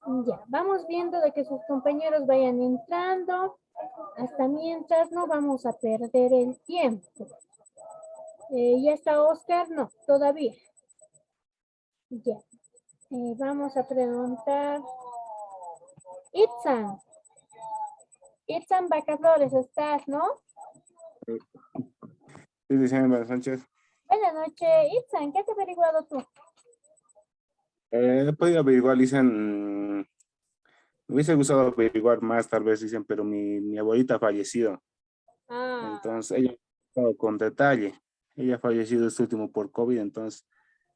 Ya, vamos viendo de que sus compañeros vayan entrando. Hasta mientras no vamos a perder el tiempo. ¿Ya está Oscar? No, todavía. Ya. Vamos a preguntar. Itzan. Itzan Bacaflores, ¿estás, no? Sí, Diciembre Sánchez. Buenas noches. Itzan, ¿qué has averiguado tú? He podido averiguar, dicen, me hubiese gustado averiguar más, tal vez, dicen, pero mi abuelita ha fallecido. Ah, Entonces, ella, con detalle, ella ha fallecido este último por COVID, entonces,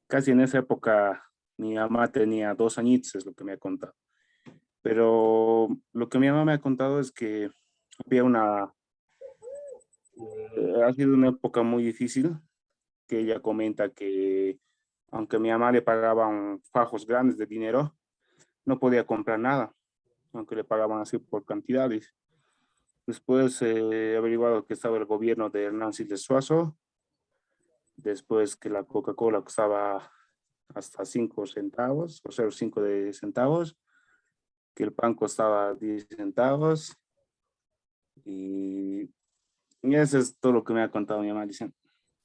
casi en esa época, mi mamá tenía 2 añitos, es lo que me ha contado. Pero lo que mi mamá me ha contado es que había ha sido una época muy difícil, que ella comenta que aunque mi mamá le pagaban fajos grandes de dinero, no podía comprar nada, aunque le pagaban así por cantidades. Después he averiguado que estaba el gobierno de Hernán Siles Suazo, después que la Coca-Cola costaba hasta 5 centavos, o 0,5 de centavos, que el pan costaba 10 centavos, y, y eso es todo lo que me ha contado mi mamá. Dicen,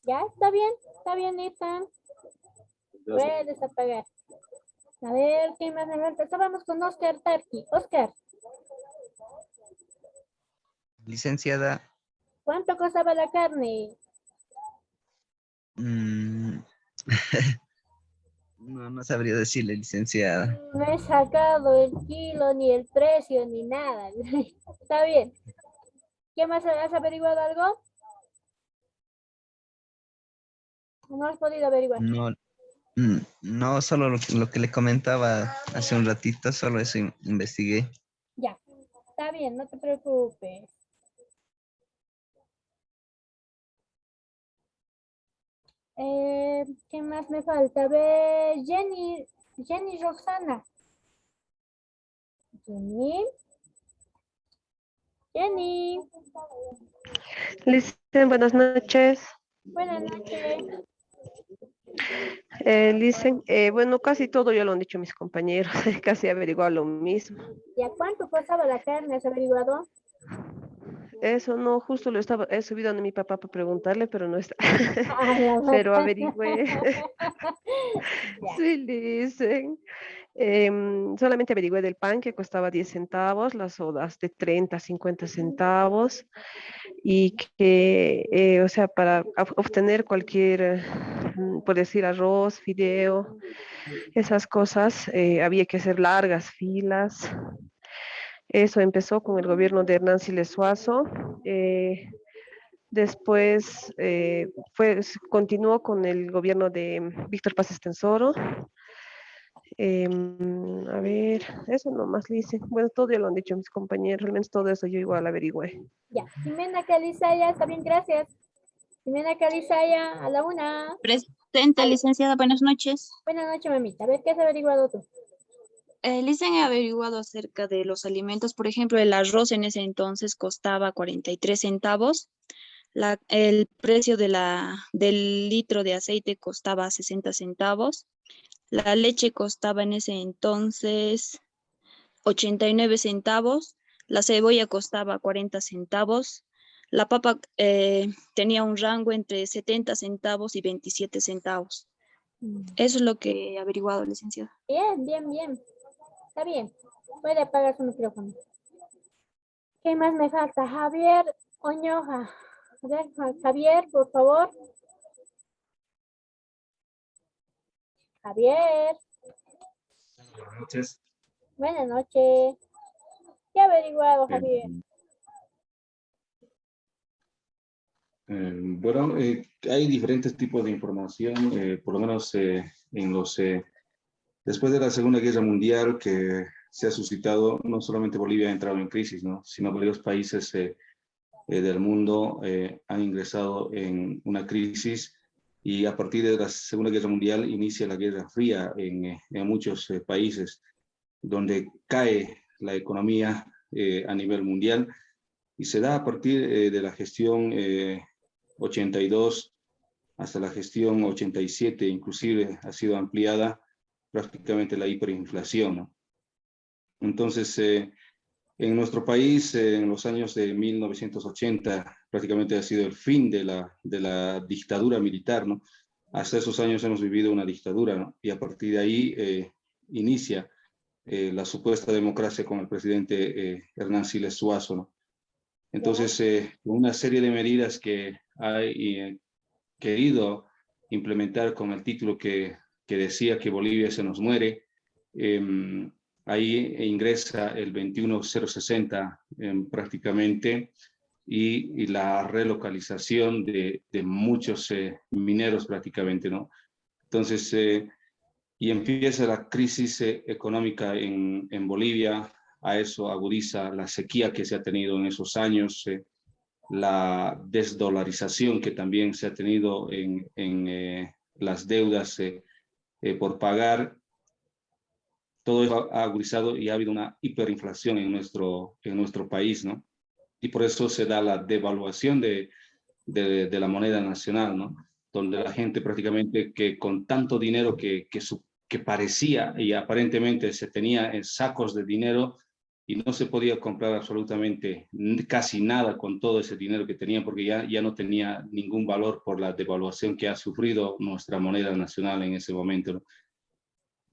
ya, está bien, Itzan. Puedes apagar. A ver, ¿qué más me falta? Estábamos con Oscar Tarki. Oscar, Licenciada, ¿cuánto costaba la carne? mm, no sabría decirle, licenciada. No he sacado el kilo, ni el precio, ni nada. Está bien. ¿Qué más has averiguado algo? No has podido averiguar. No, no, solo lo que le comentaba hace un ratito, solo eso investigué. Ya, está bien, no te preocupes. ¿Qué más me falta? A ver, Jenny Roxana. Jenny, Jenny. Licen, buenas noches. Buenas noches. Licen, bueno, casi todo ya lo han dicho mis compañeros, casi he averiguado lo mismo. ¿Y a cuánto costaba la carne? ¿Has averiguado? Eso no, justo lo estaba, he subido a mi papá para preguntarle, pero no está. A la Pero vaca. averigüé. Ya. Sí, Licen. Solamente averigüé del pan que costaba 10 centavos, las sodas de 30 50 centavos. Y que, o sea, para obtener cualquier, por decir arroz, fideo, esas cosas, había que hacer largas filas. Eso empezó con el gobierno de Hernán Siles Suazo. Después continuó con el gobierno de Víctor Paz Estensoro. A ver, eso nomás le hice. Bueno, todo ya lo han dicho mis compañeros, al menos todo eso yo igual averigüé. Ya. Jimena Calizaya, está bien, gracias. Jimena Calizaya, a la una. Presente, licenciada, buenas noches. Buenas noches, mamita. A ver, ¿qué has averiguado tú? Licen, he averiguado acerca de los alimentos. Por ejemplo, el arroz en ese entonces costaba 43 centavos. El precio del litro de aceite costaba 60 centavos. La leche costaba en ese entonces 89 centavos. La cebolla costaba 40 centavos. La papa tenía un rango entre 70 centavos y 27 centavos. Eso es lo que he averiguado, licenciada. Bien, bien, bien. Está bien. Puede apagar su micrófono. ¿Qué más me falta? Javier Oñoja. A ver, Javier, por favor. Javier, Buenas noches. buenas noches. ¿Qué ha averiguado, Eh, Javier? bueno, hay diferentes tipos de información, por lo menos después de la Segunda Guerra Mundial que se ha suscitado, no solamente Bolivia ha entrado en crisis, ¿no? Sino varios países del mundo han ingresado en una crisis y a partir de la Segunda Guerra Mundial inicia la Guerra Fría en muchos países, donde cae la economía a nivel mundial y se da a partir de la gestión 82 hasta la gestión 87, inclusive ha sido ampliada prácticamente la hiperinflación, ¿no? Entonces, en nuestro país, en los años de 1980, prácticamente ha sido el fin de la dictadura militar, ¿no? Hasta esos años hemos vivido una dictadura, ¿no? Y a partir de ahí inicia la supuesta democracia con el presidente Hernán Siles Suazo, ¿no? Entonces, una serie de medidas que ha querido implementar con el título que decía que Bolivia se nos muere, ahí ingresa el 21060 prácticamente, y la relocalización de muchos mineros prácticamente, ¿no? Entonces, y empieza la crisis económica en Bolivia. A eso agudiza la sequía que se ha tenido en esos años, la desdolarización que también se ha tenido en las deudas por pagar. Todo eso ha agudizado y ha habido una hiperinflación en nuestro país, ¿no? Y por eso se da la devaluación de la moneda nacional, ¿no? Donde la gente prácticamente que con tanto dinero que parecía y aparentemente se tenía en sacos de dinero y no se podía comprar absolutamente casi nada con todo ese dinero que tenían, porque ya no tenía ningún valor por la devaluación que ha sufrido nuestra moneda nacional en ese momento, ¿no?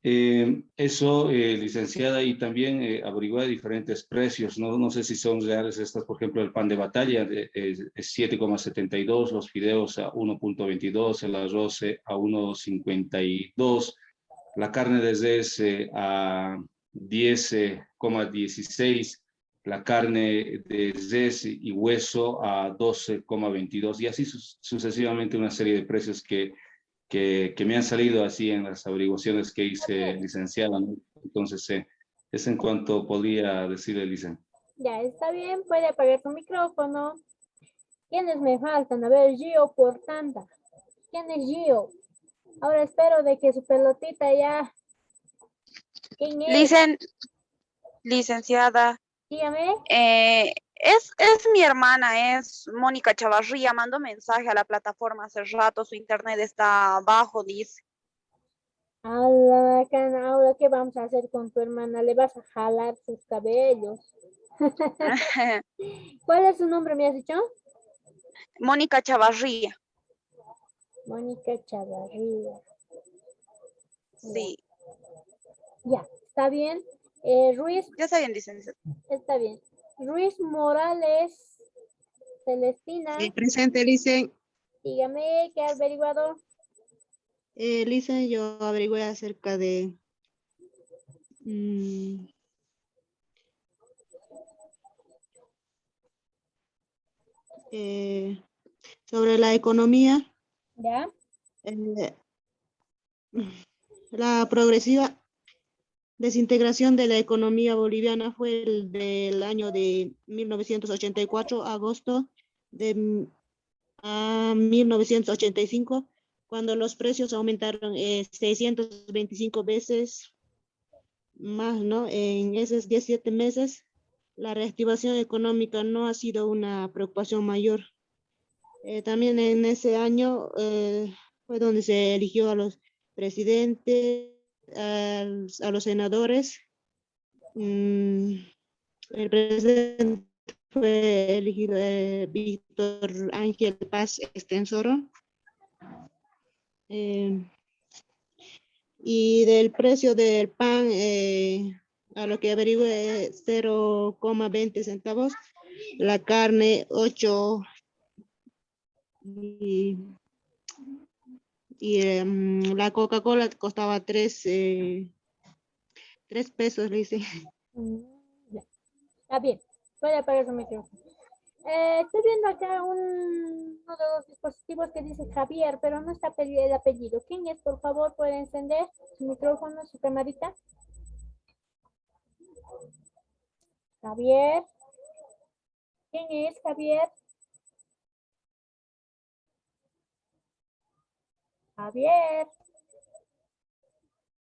Eso, licenciada, y también averiguar diferentes precios, ¿no? No sé si son reales estas, por ejemplo, el pan de batalla es 7,72, los fideos a 1,22, el arroz a 1,52, la carne de res a 10,16, la carne de res y hueso a 12,22, y así sucesivamente una serie de precios que me han salido así en las averiguaciones que hice, licenciada, ¿no? Entonces, es en cuanto podría decirle, licenciada. Ya, está bien, puede apagar su micrófono. ¿Quiénes me faltan? A ver, Gio Portanda. ¿Quién es Gio? Ahora espero de que su pelotita ya... ¿Quién es? Licenciada, Dígame. es mi hermana, es Mónica Chavarría, mandó mensaje a la plataforma hace rato, su internet está bajo, dice. Ahora, ¿qué vamos a hacer con tu hermana? Le vas a jalar sus cabellos. ¿Cuál es su nombre, me has dicho? Mónica Chavarría, Mónica Chavarría. sí, Ya, está bien. Ruiz, ya está bien, licenciada. está bien. Ruiz Morales, Celestina, Sí, presente, Licen. dígame qué ha averiguado. Licen, yo averigüé acerca de sobre la economía, ¿Ya? eh, la progresiva desintegración de la economía boliviana fue del año de 1984, agosto a 1985, cuando los precios aumentaron 625 veces más, ¿no? En esos 17 meses, la reactivación económica no ha sido una preocupación mayor. También en ese año fue donde se eligió a los presidentes, a los senadores. El presidente fue elegido Víctor Ángel Paz Extensoro. Y del precio del pan, a lo que averigüe, 0,20 centavos. La carne, 8. Y la Coca-Cola costaba 3 pesos, le dice. Ya. Está bien, puede apagar su micrófono. Estoy viendo acá uno de los dispositivos que dice Javier, pero no está el apellido. ¿Quién es? Por favor, puede encender su micrófono, su camarita. Javier. ¿Quién es Javier? Javier.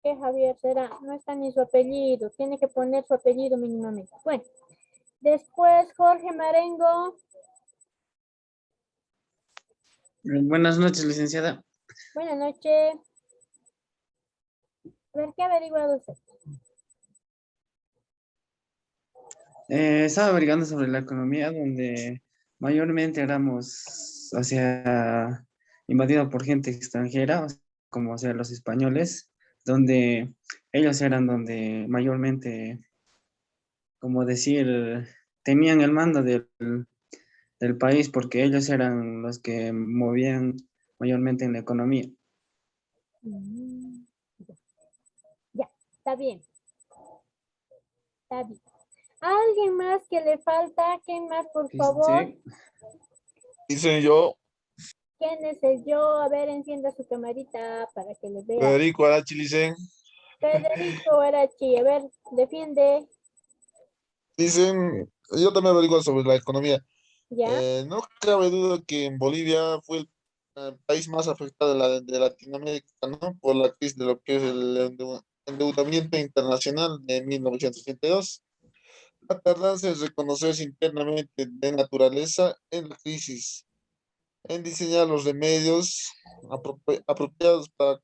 ¿Qué Javier será? No está ni su apellido. Tiene que poner su apellido mínimamente. Bueno, después Jorge Marengo. Buenas noches, licenciada. Buenas noches. A ver, ¿qué ha averiguado usted? Estaba averiguando sobre la economía donde mayormente éramos, o sea, invadidos por gente extranjera, como o sea, los españoles, donde ellos eran donde mayormente, como decir, tenían el mando del país porque ellos eran los que movían mayormente en la economía. Mm, Ya, está bien. Está bien. ¿Alguien más que le falta? ¿Quién más, por favor? Sí. Dice yo, ¿Quién es el yo? A ver, encienda su camarita para que le vea. Federico Arachi, dicen. Federico Arachi, a ver, defiende. Dicen, yo también averiguo sobre la economía. ¿Ya? No cabe duda que en Bolivia fue el país más afectado de Latinoamérica, ¿no? Por la crisis de lo que es el endeudamiento internacional de 1982. La tardanza en reconocerse internamente de naturaleza en la crisis, en diseñar los remedios apropiados para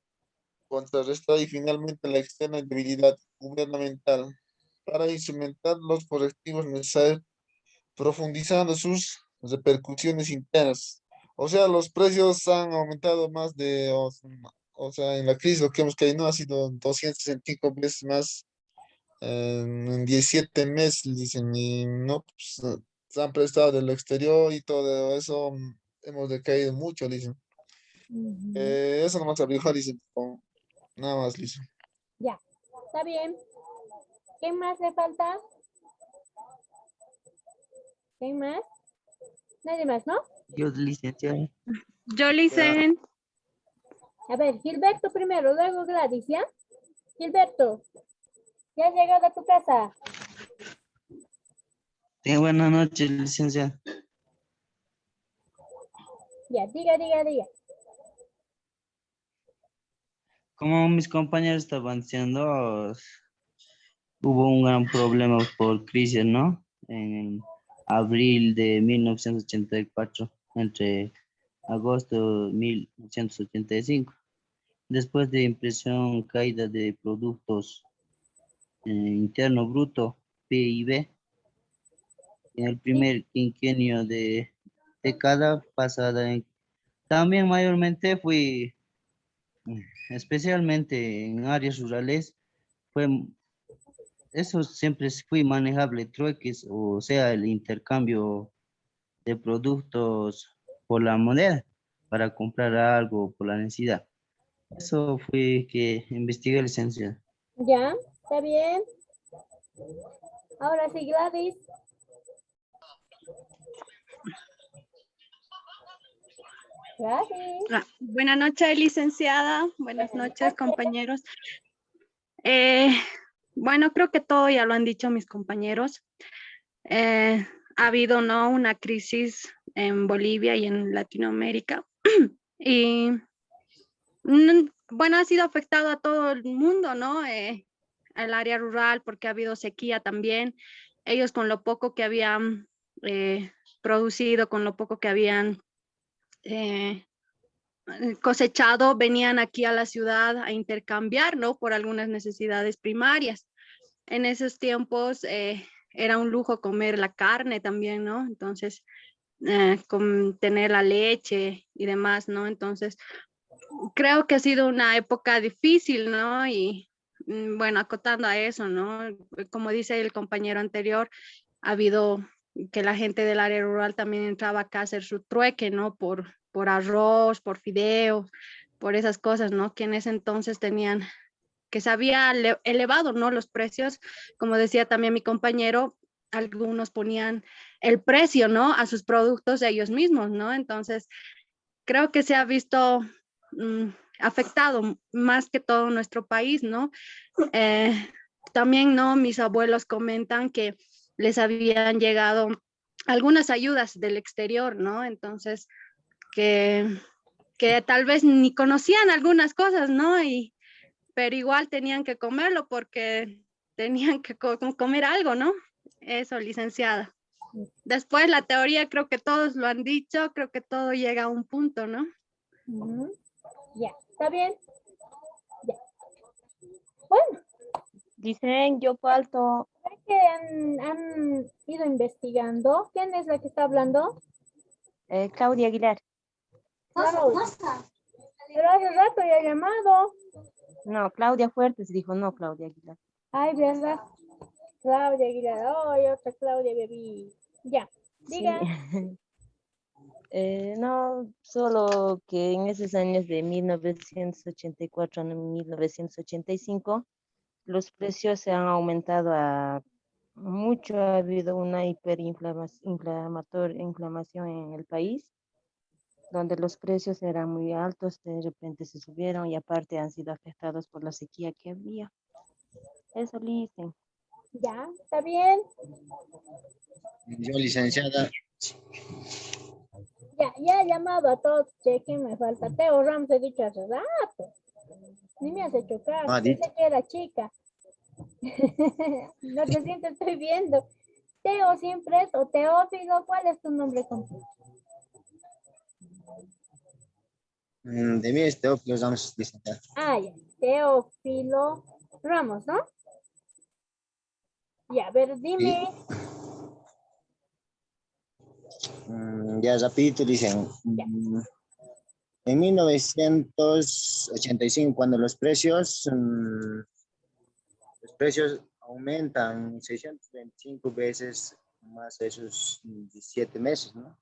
contrarrestar y finalmente la externa debilidad gubernamental para instrumentar los correctivos necesarios, profundizando sus repercusiones internas. O sea, los precios han aumentado más o sea, en la crisis lo que hemos caído ha sido 265 veces más en 17 meses, dicen, y no, pues, se han prestado del exterior y todo eso, hemos decaído mucho, dicen. Ujú. Eso nomás averiguar, dicen, nada más, dicen. Ya, está bien. ¿Quién más le falta? ¿Quién más? Nadie más, ¿no? Yo, licenciado. Yo, Licen. A ver, Gilberto primero, luego Gladys, ¿ya? Gilberto, ¿ya has llegado a tu casa? Buenas noches, licenciado. Ya, diga. Como mis compañeros estaban diciendo, hubo un gran problema por crisis, ¿no? En abril de 1984, entre agosto de 1985. Después de impresión caída de productos interno bruto, PIB, en el primer quinquenio de década pasada. También mayormente especialmente en áreas rurales, fue, eso siempre fue manejable, trueques, o sea, el intercambio de productos por la moneda para comprar algo por la necesidad. Eso fue que investigué, licenciado. Ya, está bien. Ahora sí, Gladys. Gladys. Buenas noches, licenciada. Buenas noches, compañeros. Bueno, creo que todo ya lo han dicho mis compañeros. Ha habido, ¿no?, una crisis en Bolivia y en Latinoamérica. Y, bueno, ha sido afectado a todo el mundo, ¿no? El área rural, porque ha habido sequía también. Ellos con lo poco que habían producido, con lo poco que habían cosechado, venían aquí a la ciudad a intercambiar, ¿no?, por algunas necesidades primarias. En esos tiempos era un lujo comer la carne también, ¿no? Entonces, con tener la leche y demás, ¿no? Entonces, creo que ha sido una época difícil, ¿no? Y bueno, acotando a eso, ¿no? Como dice el compañero anterior, ha habido que la gente del área rural también entraba acá a hacer su trueque, ¿no? Por arroz, por fideos, por esas cosas, ¿no? Que en ese entonces tenían, que se había elevado, ¿no?, los precios. Como decía también mi compañero, algunos ponían el precio, ¿no?, a sus productos de ellos mismos, ¿no? Entonces, creo que se ha visto afectado más que todo nuestro país, ¿no? También, ¿no?, mis abuelos comentan que les habían llegado algunas ayudas del exterior, ¿no? Entonces, que tal vez ni conocían algunas cosas, ¿no? Pero igual tenían que comerlo porque tenían que comer algo, ¿no? Eso, licenciada. Después la teoría, creo que todos lo han dicho, creo que todo llega a un punto, ¿no? Ya, ¿está bien? Ya. Bueno. Dicen, yo falto. Es que ido investigando. ¿Quién es la que está hablando? Claudia Aguilar. Claudia. Pero hace rato ya he llamado. No, Claudia Fuertes dijo, no Claudia Aguilar. Ay, ¿verdad? Claudia Aguilar. Oh, y otra Claudia Bebí. Ya, diga. Sí. No, solo que en esos años de 1984 a 1985, los precios se han aumentado a mucho, ha habido una inflamación en el país, donde los precios eran muy altos, de repente se subieron y aparte han sido afectados por la sequía que había. Eso dicen. Ya, ¿está bien? Yo, licenciada, Ya he llamado a todos. Chequen, me falta Teo Ramos, he dicho hace rato. Ni me has hecho caso. no ha dicho. Pensé que era chica. No te siento, estoy viendo. Teo siempre es, o Teófilo, ¿cuál es tu nombre completo? De mí es Teófilo Ramos, licenciada. Ah, ya, Teófilo Ramos, ¿no? Ya, a ver, dime. Ya rapidito dicen. En 1985, cuando los precios aumentan 625 veces más esos 17 meses, ¿no?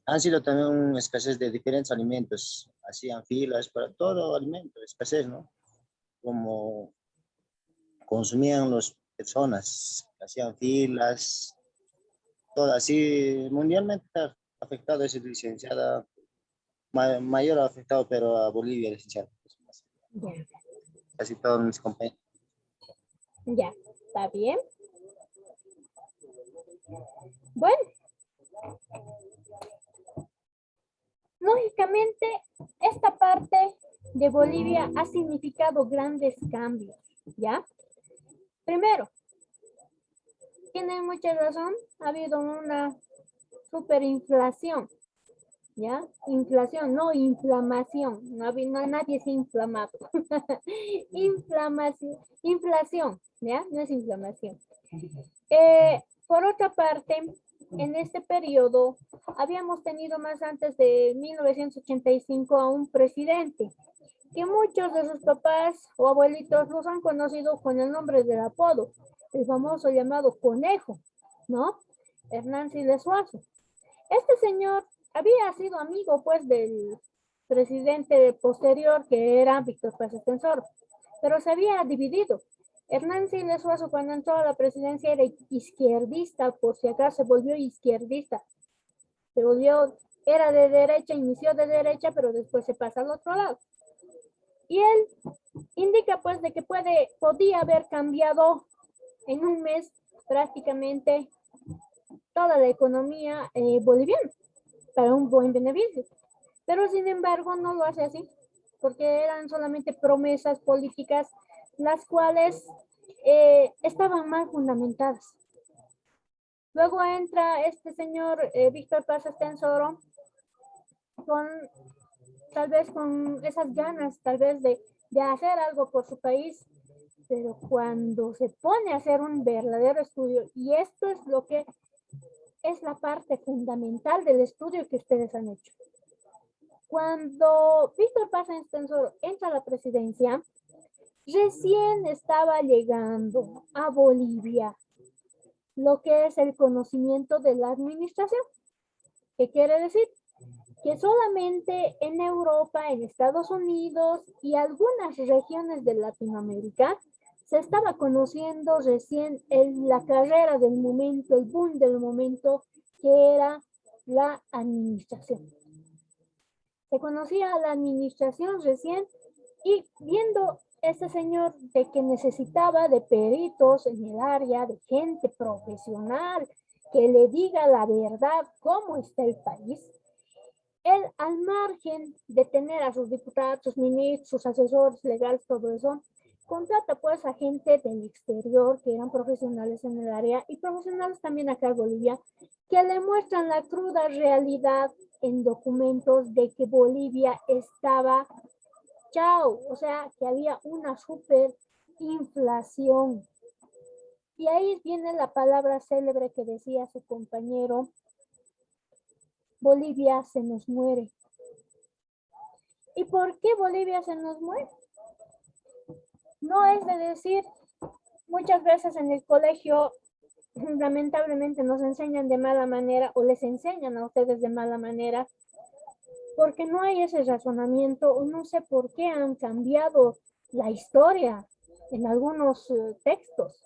Han sido también una escasez de diferentes alimentos. Hacían filas para todo alimento, escasez, ¿no? Como consumían las personas, hacían filas, todo así. Mundialmente ha afectado esa licenciada, mayor afectado, pero a Bolivia, licenciada. Ya, Casi todos mis compañeros. ya, ¿está bien? Bueno. Lógicamente, esta parte de Bolivia ha significado grandes cambios, ¿ya? Primero, tienen mucha razón, ha habido una superinflación, ¿ya? Inflación, no inflamación, nadie se ha inflamado. Inflación, ¿ya? No es inflamación. Por otra parte, en este periodo habíamos tenido más antes de 1985 a un presidente que muchos de sus papás o abuelitos los han conocido con el nombre del apodo, el famoso llamado Conejo, ¿no? Hernán Siles Suazo. Este señor había sido amigo pues del presidente posterior que era Víctor Paz Estenssoro, pero se había dividido. Hernán Siles Suazo cuando entró a la presidencia era izquierdista, por si acaso se volvió izquierdista. Era de derecha, inició de derecha, pero después se pasa al otro lado. Y él indica pues de que podía haber cambiado en un mes prácticamente toda la economía boliviana para un buen beneficio. Pero sin embargo no lo hace así, porque eran solamente promesas políticas las cuales estaban mal fundamentadas. Luego entra este señor Víctor Paz Estenssoro tal vez con esas ganas, tal vez de hacer algo por su país, pero cuando se pone a hacer un verdadero estudio, y esto es lo que es la parte fundamental del estudio que ustedes han hecho. Cuando Víctor Paz Estenssoro entra a la presidencia, recién estaba llegando a Bolivia lo que es el conocimiento de la administración. ¿Qué quiere decir? Que solamente en Europa, en Estados Unidos y algunas regiones de Latinoamérica se estaba conociendo recién la carrera del momento, el boom del momento, que era la administración. Se conocía la administración recién y viendo este señor de que necesitaba de peritos en el área, de gente profesional que le diga la verdad cómo está el país, él al margen de tener a sus diputados, sus ministros, sus asesores legales, todo eso, contrata pues a gente del exterior que eran profesionales en el área y profesionales también acá en Bolivia, que le muestran la cruda realidad en documentos de que Bolivia estaba chao, o sea, que había una superinflación. Y ahí viene la palabra célebre que decía su compañero, Bolivia se nos muere. ¿Y por qué Bolivia se nos muere? No es de decir, muchas veces en el colegio, lamentablemente nos enseñan de mala manera o les enseñan a ustedes de mala manera, porque no hay ese razonamiento, o no sé por qué han cambiado la historia en algunos textos.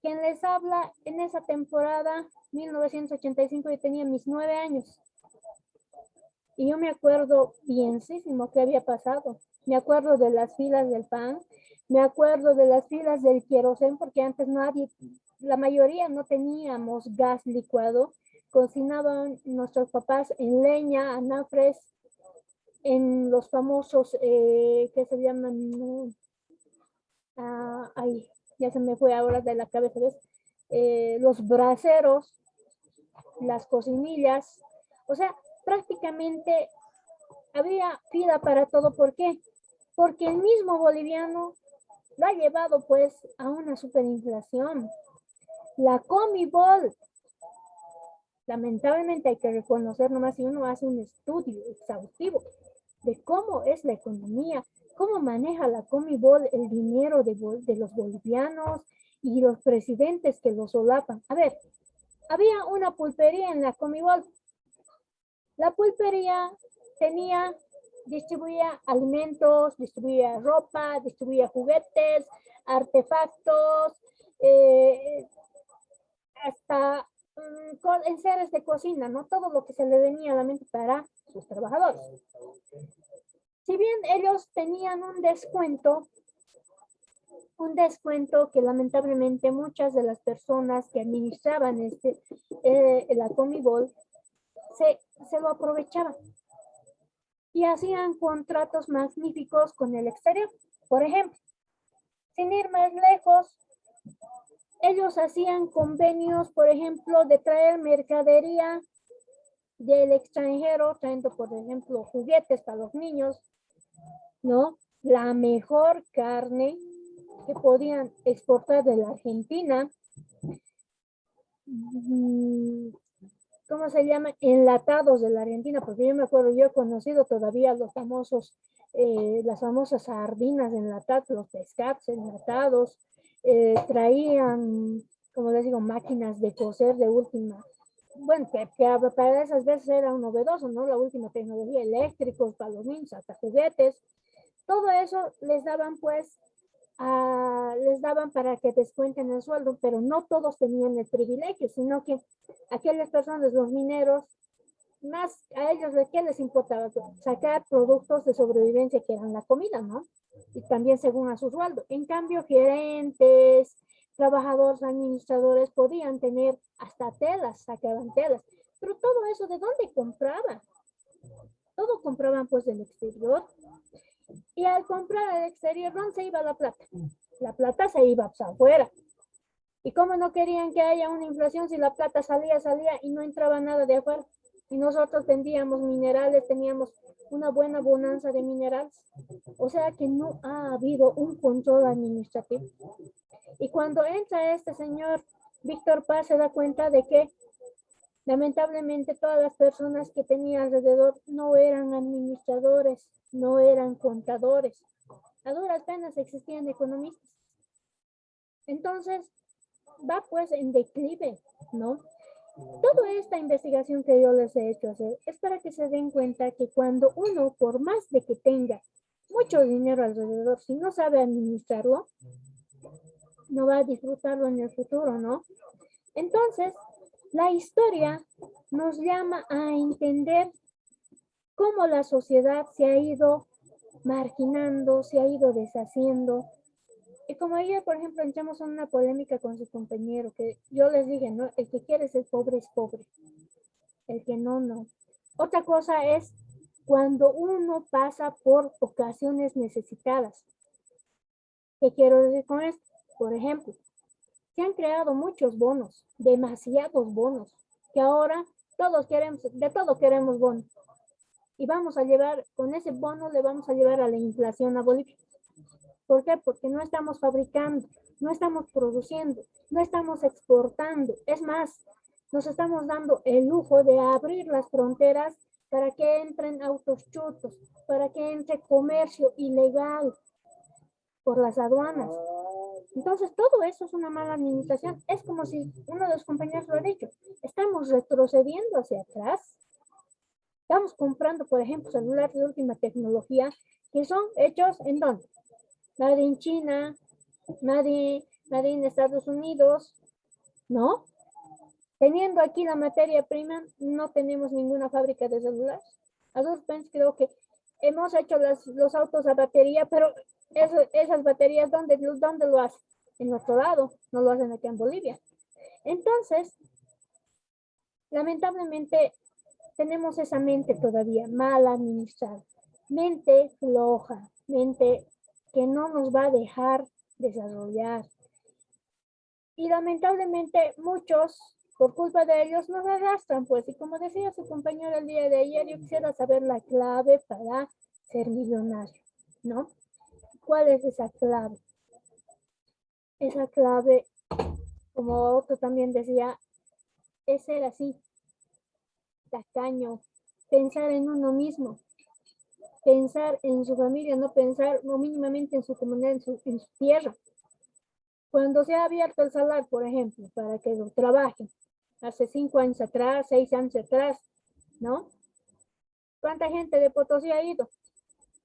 Quien les habla en esa temporada, 1985, yo tenía mis 9 años. Y yo me acuerdo bienísimo qué había pasado. Me acuerdo de las filas del pan, me acuerdo de las filas del querosén, porque antes nadie, la mayoría no teníamos gas licuado. Cocinaban nuestros papás en leña, anafres, en los famosos, ¿qué se llaman? Ay, ya se me fue ahora de la cabeza, ¿ves? Los braseros, las cocinillas, o sea, prácticamente había fila para todo. ¿Por qué? Porque el mismo boliviano lo ha llevado pues a una superinflación. La Comibol, lamentablemente hay que reconocer nomás, si uno hace un estudio exhaustivo de cómo es la economía, cómo maneja la Comibol el dinero de los bolivianos y los presidentes que lo solapan. A ver, había una pulpería en la Comibol. La pulpería distribuía alimentos, distribuía ropa, distribuía juguetes, artefactos, hasta enseres de cocina, ¿no? Todo lo que se le venía a la mente para sus trabajadores. Si bien ellos tenían un descuento que lamentablemente muchas de las personas que administraban la Comibol se lo aprovechaban y hacían contratos magníficos con el exterior. Por ejemplo, sin ir más lejos, ellos hacían convenios, por ejemplo, de traer mercadería del extranjero, trayendo, por ejemplo, juguetes para los niños, ¿no? La mejor carne que podían exportar de la Argentina, ¿cómo se llama? Enlatados de la Argentina, porque yo me acuerdo, yo he conocido todavía los famosos, las famosas sardinas enlatadas, los pescados enlatados, traían, como les digo, máquinas de coser de última, bueno, que para esas veces era un novedoso, ¿no? La última tecnología, eléctricos para los niños, hasta juguetes, todo eso les daban pues, les daban para que descuenten el sueldo, pero no todos tenían el privilegio, sino que aquellas personas, los mineros, más a ellos de qué les importaba sacar productos de sobrevivencia que eran la comida, ¿no? Y también según a su sueldo. En cambio, gerentes, trabajadores, administradores podían tener hasta telas, sacaban telas. Pero todo eso, ¿de dónde compraban? Todo compraban pues del exterior. Y al comprar al exterior, ¿dónde se iba la plata? La plata se iba pues, afuera. ¿Y cómo no querían que haya una inflación si la plata salía y no entraba nada de afuera? Y nosotros tendríamos minerales, teníamos una buena bonanza de minerales. O sea que no ha habido un control administrativo. Y cuando entra este señor Víctor Paz, se da cuenta de que lamentablemente todas las personas que tenía alrededor no eran administradores, no eran contadores. A duras penas existían economistas. Entonces, va pues en declive, ¿no? Toda esta investigación que yo les he hecho hacer es para que se den cuenta que cuando uno, por más de que tenga mucho dinero alrededor, si no sabe administrarlo, no va a disfrutarlo en el futuro, ¿no? Entonces, la historia nos llama a entender cómo la sociedad se ha ido marginando, se ha ido deshaciendo. Y como ayer, por ejemplo, entramos en una polémica con su compañero, que yo les dije, ¿no? El que quiere ser pobre es pobre. El que no, no. Otra cosa es cuando uno pasa por ocasiones necesitadas. ¿Qué quiero decir con esto? Por ejemplo, se han creado muchos bonos, demasiados bonos, que ahora todos queremos, de todo queremos bonos. Y vamos a llevar, con ese bono le vamos a llevar a la inflación a Bolivia. ¿Por qué? Porque no estamos fabricando, no estamos produciendo, no estamos exportando. Es más, nos estamos dando el lujo de abrir las fronteras para que entren autos chutos, para que entre comercio ilegal por las aduanas. Entonces, todo eso es una mala administración. Es como si uno de los compañeros lo ha dicho, estamos retrocediendo hacia atrás. Estamos comprando, por ejemplo, celulares de última tecnología que son hechos en dónde? Nadie en China, nadie en Estados Unidos, ¿no? Teniendo aquí la materia prima, no tenemos ninguna fábrica de celulares. A dos creo que hemos hecho los autos a batería, pero esas baterías, ¿dónde lo hacen? En otro lado, no lo hacen aquí en Bolivia. Entonces, lamentablemente, tenemos esa mente todavía mal administrada, mente floja, mente que no nos va a dejar desarrollar. Y lamentablemente muchos, por culpa de ellos, nos arrastran, pues. Y como decía su compañero el día de ayer, yo quisiera saber la clave para ser millonario, ¿no? ¿Cuál es esa clave? Esa clave, como otro también decía, es ser así, tacaño, pensar en uno mismo, pensar en su familia, no pensar no mínimamente en su comunidad, en su tierra. Cuando se ha abierto el salar, por ejemplo, para que lo trabajen, hace 5 años atrás, 6 años atrás, ¿no? ¿Cuánta gente de Potosí ha ido?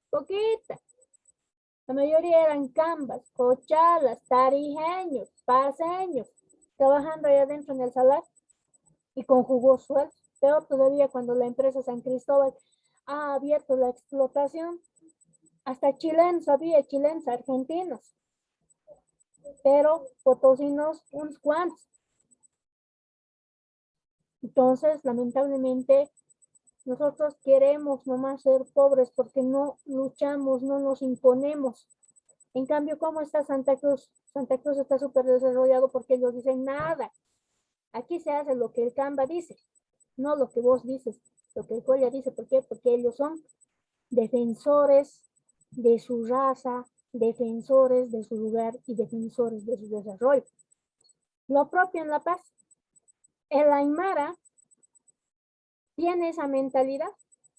Poquita. La mayoría eran cambas, cochalas, tarijeños, paseños, trabajando ahí adentro en el salar y con jugosos sueldos. Peor todavía cuando la empresa San Cristóbal ha abierto la explotación. Hasta chilenos había, chilenos, argentinos. Pero potosinos, unos cuantos. Entonces, lamentablemente, nosotros queremos nomás ser pobres porque no luchamos, no nos imponemos. En cambio, ¿cómo está Santa Cruz? Santa Cruz está súper desarrollado porque ellos dicen nada. Aquí se hace lo que el Camba dice, no lo que vos dices, lo que el Colla dice. ¿Por qué? Porque ellos son defensores de su raza, defensores de su lugar y defensores de su desarrollo. Lo propio en La Paz. El Aymara tiene esa mentalidad.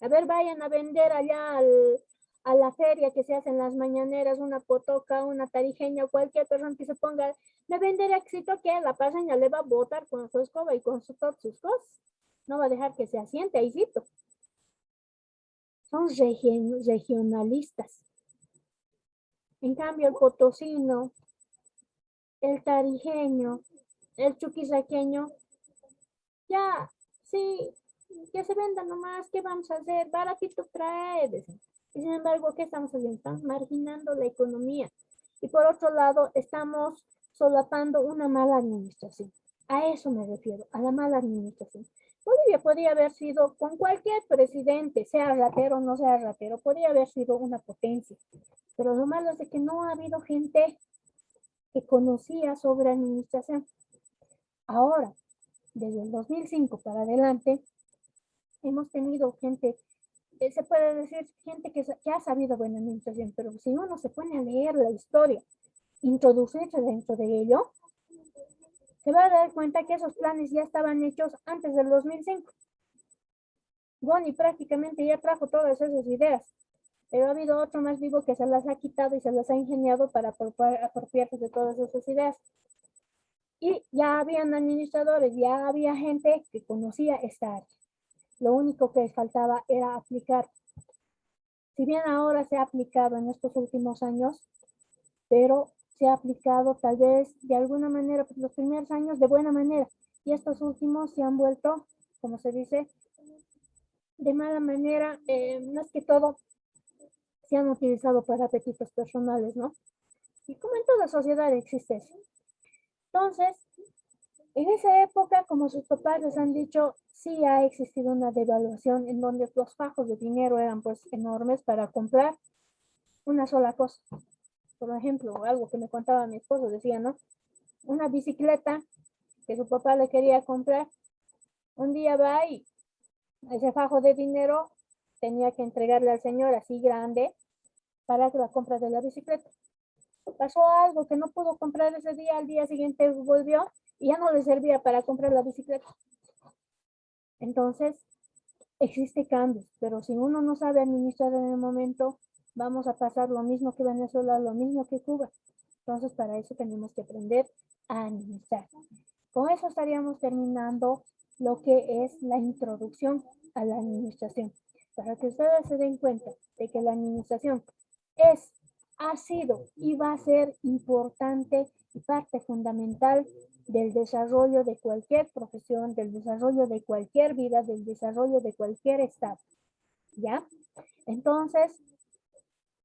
A ver, vayan a vender allá a la feria que se hace en las mañaneras, una potoca, una tarijeña, cualquier persona que se ponga, me venderá éxito que la paseña le va a botar con su escoba y con todas sus cosas. No va a dejar que se asiente ahícito. Son regionalistas. En cambio, el potosino, el tarijeño, el chuquisaqueño, ya, sí, que se venda nomás, ¿qué vamos a hacer? Baratito trae. Y sin embargo, ¿qué estamos haciendo? Estamos marginando la economía. Y por otro lado, estamos solapando una mala administración. A eso me refiero, a la mala administración. Bolivia podría haber sido, con cualquier presidente, sea ratero o no sea ratero, podría haber sido una potencia. Pero lo malo es de que no ha habido gente que conocía sobre administración. Ahora, desde el 2005 para adelante, hemos tenido gente, se puede decir gente que ha sabido buena administración, pero si uno se pone a leer la historia, introducirse dentro de ello, se va a dar cuenta que esos planes ya estaban hechos antes del 2005. Boni prácticamente ya trajo todas esas ideas, pero ha habido otro más vivo que se las ha quitado y se las ha ingeniado para apropiarse de todas esas ideas. Y ya habían administradores, ya había gente que conocía esta área. Lo único que faltaba era aplicar. Si bien ahora se ha aplicado en estos últimos años, pero se ha aplicado tal vez de alguna manera, pues los primeros años de buena manera, y estos últimos se han vuelto, como se dice, de mala manera, más que todo, se han utilizado para apetitos personales, ¿no? Y como en toda sociedad existe eso. Entonces, en esa época, como sus papás les han dicho, sí ha existido una devaluación en donde los fajos de dinero eran pues enormes para comprar una sola cosa. Por ejemplo, algo que me contaba mi esposo, decía, ¿no? Una bicicleta que su papá le quería comprar. Un día va y ese fajo de dinero tenía que entregarle al señor así grande para la compra de la bicicleta. pasó algo que no pudo comprar ese día, al día siguiente volvió y ya no le servía para comprar la bicicleta. Entonces, existe cambios, pero si uno no sabe administrar en el momento, vamos a pasar lo mismo que Venezuela, lo mismo que Cuba. Entonces, para eso tenemos que aprender a administrar. Con eso estaríamos terminando lo que es la introducción a la administración. Para que ustedes se den cuenta de que la administración ha sido y va a ser importante y parte fundamental del desarrollo de cualquier profesión, del desarrollo de cualquier vida, del desarrollo de cualquier estado. ¿Ya? Entonces,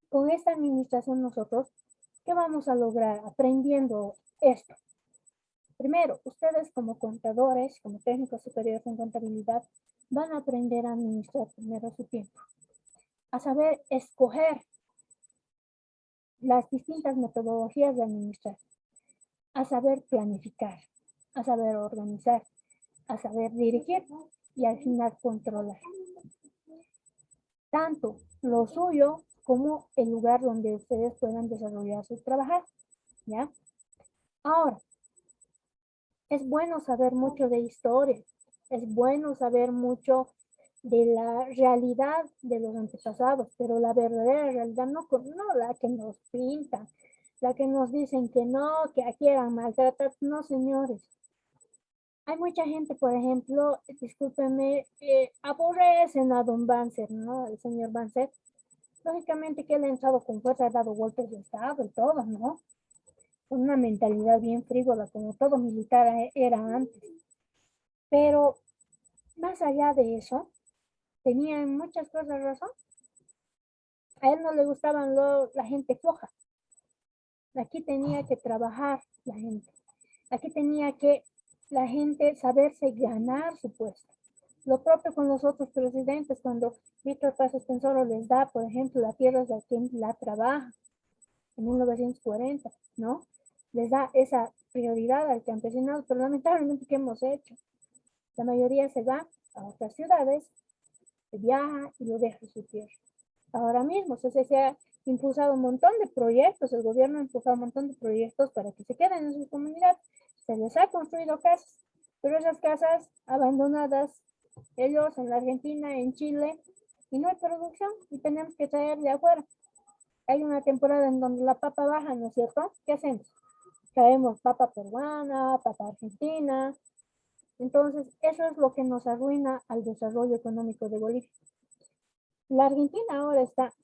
con esta administración nosotros, ¿qué vamos a lograr aprendiendo esto? Primero, ustedes como contadores, como técnicos superiores en contabilidad, van a aprender a administrar primero su tiempo, a saber escoger las distintas metodologías de administrar, a saber planificar, a saber organizar, a saber dirigir y al final controlar. Tanto lo suyo como el lugar donde ustedes puedan desarrollar su trabajo, ¿ya? Ahora, es bueno saber mucho de historia, es bueno saber mucho de la realidad de los antepasados, pero la verdadera realidad no la que nos pintan, la que nos dicen que no, que aquí eran maltratados, no señores. Hay mucha gente, por ejemplo, discúlpenme, aborrecen a don Banzer, ¿no? El señor Banzer. Lógicamente que él ha entrado con fuerza, ha dado golpes de estado y todo, ¿no? Con una mentalidad bien frívola, como todo militar era antes. Pero más allá de eso, tenía en muchas cosas razón. A él no le gustaban la gente floja. Aquí tenía que trabajar la gente. Aquí tenía que la gente saberse ganar su puesto. Lo propio con los otros presidentes, cuando Víctor Paz Estenssoro les da, por ejemplo, la tierra de quien la trabaja en 1940, ¿no? Les da esa prioridad al campesinado, pero lamentablemente, ¿qué hemos hecho? La mayoría se va a otras ciudades, se viaja y lo deja su tierra. Ahora mismo se ha impulsado un montón de proyectos, el gobierno ha impulsado un montón de proyectos para que se queden en su comunidad. Se les ha construido casas, pero esas casas abandonadas, ellos en la Argentina, en Chile, y no hay producción y tenemos que traer de afuera. Hay una temporada en donde la papa baja, ¿no es cierto? ¿Qué hacemos? Traemos papa peruana, papa argentina. Entonces, eso es lo que nos arruina al desarrollo económico de Bolivia. La Argentina ahora está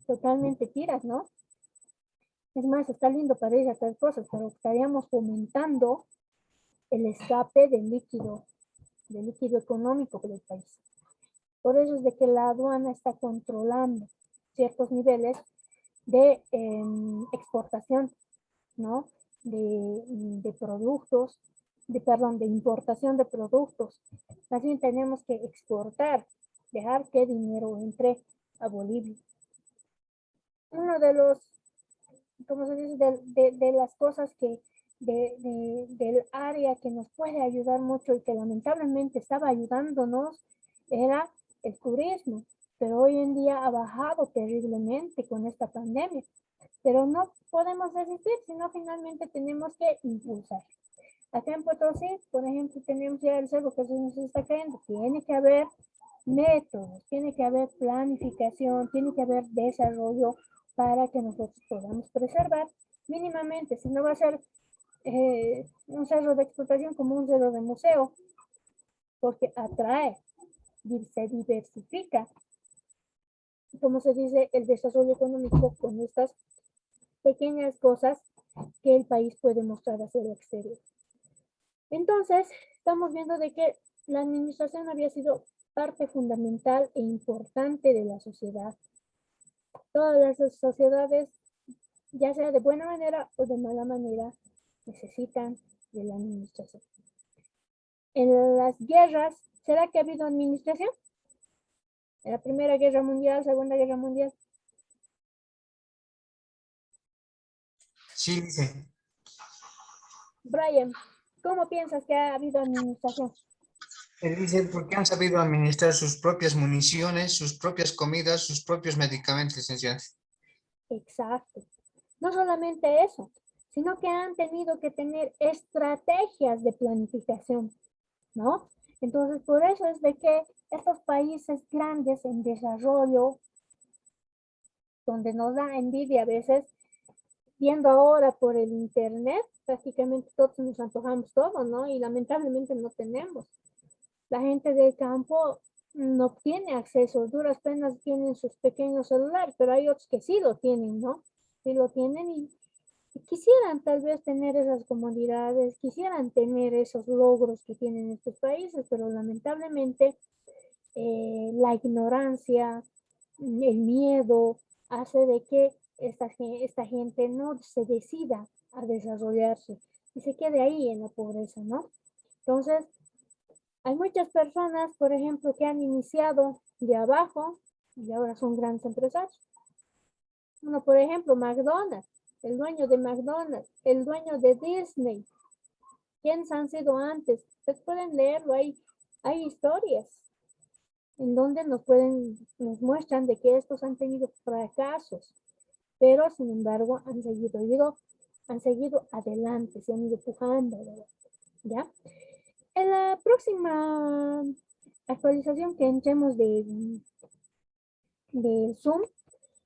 totalmente tiras, ¿no? Es más, está lindo para ir a hacer cosas, pero estaríamos fomentando el escape de líquido económico del país. Por eso es de que la aduana está controlando ciertos niveles de exportación, ¿no? De productos, de importación de productos. Más bien tenemos que exportar, dejar que dinero entre a Bolivia. Uno de los, como se dice, de las cosas que del área que nos puede ayudar mucho y que lamentablemente estaba ayudándonos era el turismo, pero hoy en día ha bajado terriblemente con esta pandemia. Pero no podemos resistir, sino finalmente tenemos que impulsar. Acá en Potosí, por ejemplo, tenemos ya el cerro que se nos está cayendo. Tiene que haber métodos, tiene que haber planificación, tiene que haber desarrollo para que nosotros podamos preservar mínimamente. Si no va a ser un cerro de explotación como un cerro de museo, porque atrae, se diversifica, como se dice, el desarrollo económico con estas pequeñas cosas que el país puede mostrar hacia el exterior. Entonces, estamos viendo de que la administración había sido parte fundamental e importante de la sociedad. Todas las sociedades, ya sea de buena manera o de mala manera, necesitan de la administración. En las guerras, ¿será que ha habido administración? En la Primera Guerra Mundial, Segunda Guerra Mundial. Sí, dice. Brian, ¿cómo piensas que ha habido administración? Él dice porque han sabido administrar sus propias municiones, sus propias comidas, sus propios medicamentos, licenciado. Exacto. No solamente eso, sino que han tenido que tener estrategias de planificación, ¿no? Entonces, por eso es de que estos países grandes en desarrollo, donde nos da envidia a veces, viendo ahora por el internet, prácticamente todos nos antojamos todo, ¿no? Y lamentablemente no tenemos. La gente del campo no tiene acceso, duras penas tienen sus pequeños celulares, pero hay otros que sí lo tienen, ¿no? Sí lo tienen y quisieran tal vez tener esas comodidades, quisieran tener esos logros que tienen estos países, pero lamentablemente la ignorancia, el miedo, hace de que esta gente no se decida a desarrollarse y se quede ahí en la pobreza, ¿no? Entonces, hay muchas personas, por ejemplo, que han iniciado de abajo y ahora son grandes empresarios. Uno, por ejemplo, McDonald's, el dueño de McDonald's, el dueño de Disney. ¿Quiénes han sido antes? Ustedes pueden leerlo, hay historias en donde nos muestran de que estos han tenido fracasos, pero sin embargo han seguido adelante, se han ido empujando, ¿ya? En la próxima actualización que entremos de Zoom,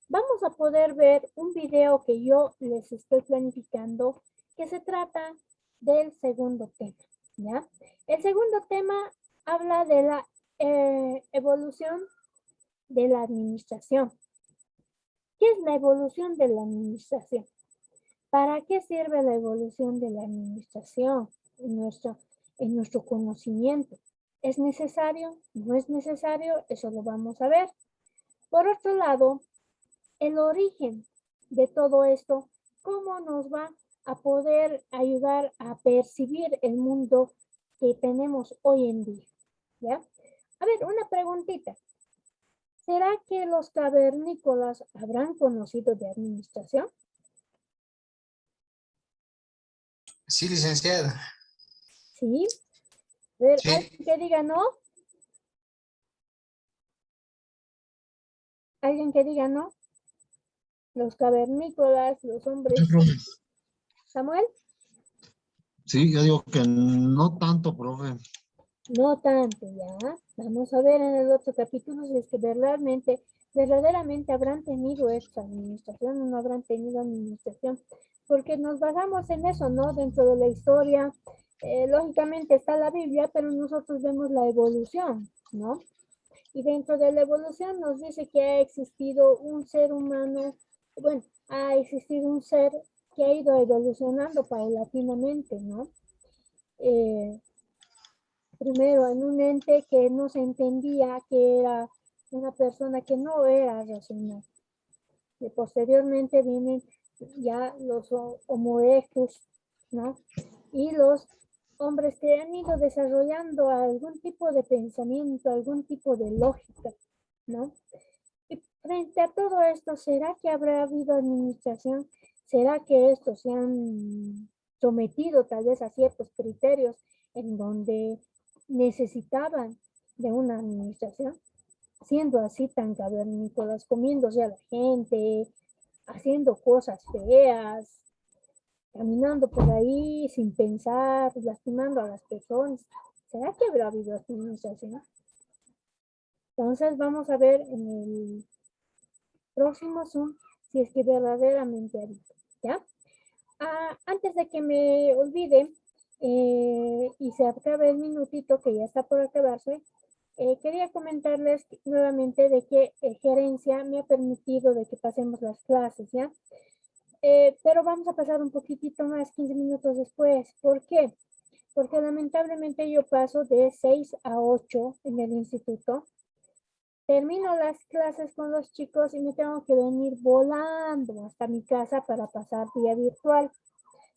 vamos a poder ver un video que yo les estoy planificando que se trata del segundo tema, ¿ya? El segundo tema habla de la evolución de la administración. ¿Qué es la evolución de la administración? ¿Para qué sirve la evolución de la administración en nuestro conocimiento? ¿Es necesario? ¿No es necesario? Eso lo vamos a ver. Por otro lado, el origen de todo esto, ¿cómo nos va a poder ayudar a percibir el mundo que tenemos hoy en día? ¿Ya? A ver, una preguntita. ¿Será que los cavernícolas habrán conocido de administración? Sí, licenciada. ¿Sí? A ver, Sí. ¿alguien que diga no? ¿Alguien que diga no? Los cavernícolas, los hombres. ¿Samuel? Sí, yo digo que no tanto, profe. No tanto, ya. Vamos a ver en el otro capítulo si es que verdaderamente habrán tenido esta administración o no habrán tenido administración. Porque nos basamos en eso, ¿no? Dentro de la historia, lógicamente está la Biblia, pero nosotros vemos la evolución, ¿no? Y dentro de la evolución nos dice que ha existido un ser humano, bueno, ha existido un ser que ha ido evolucionando paulatinamente, ¿no? Primero en un ente que no se entendía que era una persona que no era racional. Y posteriormente vienen ya los Homo erectus, ¿no? Y los hombres que han ido desarrollando algún tipo de pensamiento, algún tipo de lógica, ¿no? Y frente a todo esto, ¿será que habrá habido administración? ¿Será que estos se han sometido tal vez a ciertos criterios en donde necesitaban de una administración? Siendo así tan cavernícolas, comiéndose a la gente, haciendo cosas feas, caminando por ahí sin pensar, lastimando a las personas. ¿Será que habrá habido administración? Entonces vamos a ver en el próximo Zoom si es que verdaderamente ha habido, ¿ya? Antes de que me olvide y se acabe el minutito que ya está por acabarse, quería comentarles nuevamente de que gerencia me ha permitido de que pasemos las clases, ¿ya? Pero vamos a pasar un poquitito más, 15 minutos después. ¿Por qué? Porque lamentablemente yo paso de 6 a 8 en el instituto. Termino las clases con los chicos y me tengo que venir volando hasta mi casa para pasar vía virtual.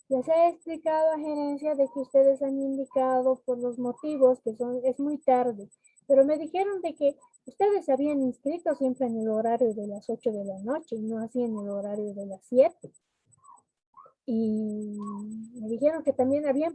Les he explicado a gerencia de que ustedes han indicado por los motivos que es muy tarde, pero me dijeron de que ustedes se habían inscrito siempre en el horario de las 8 de la noche y no así en el horario de las 7. Y me dijeron que también habían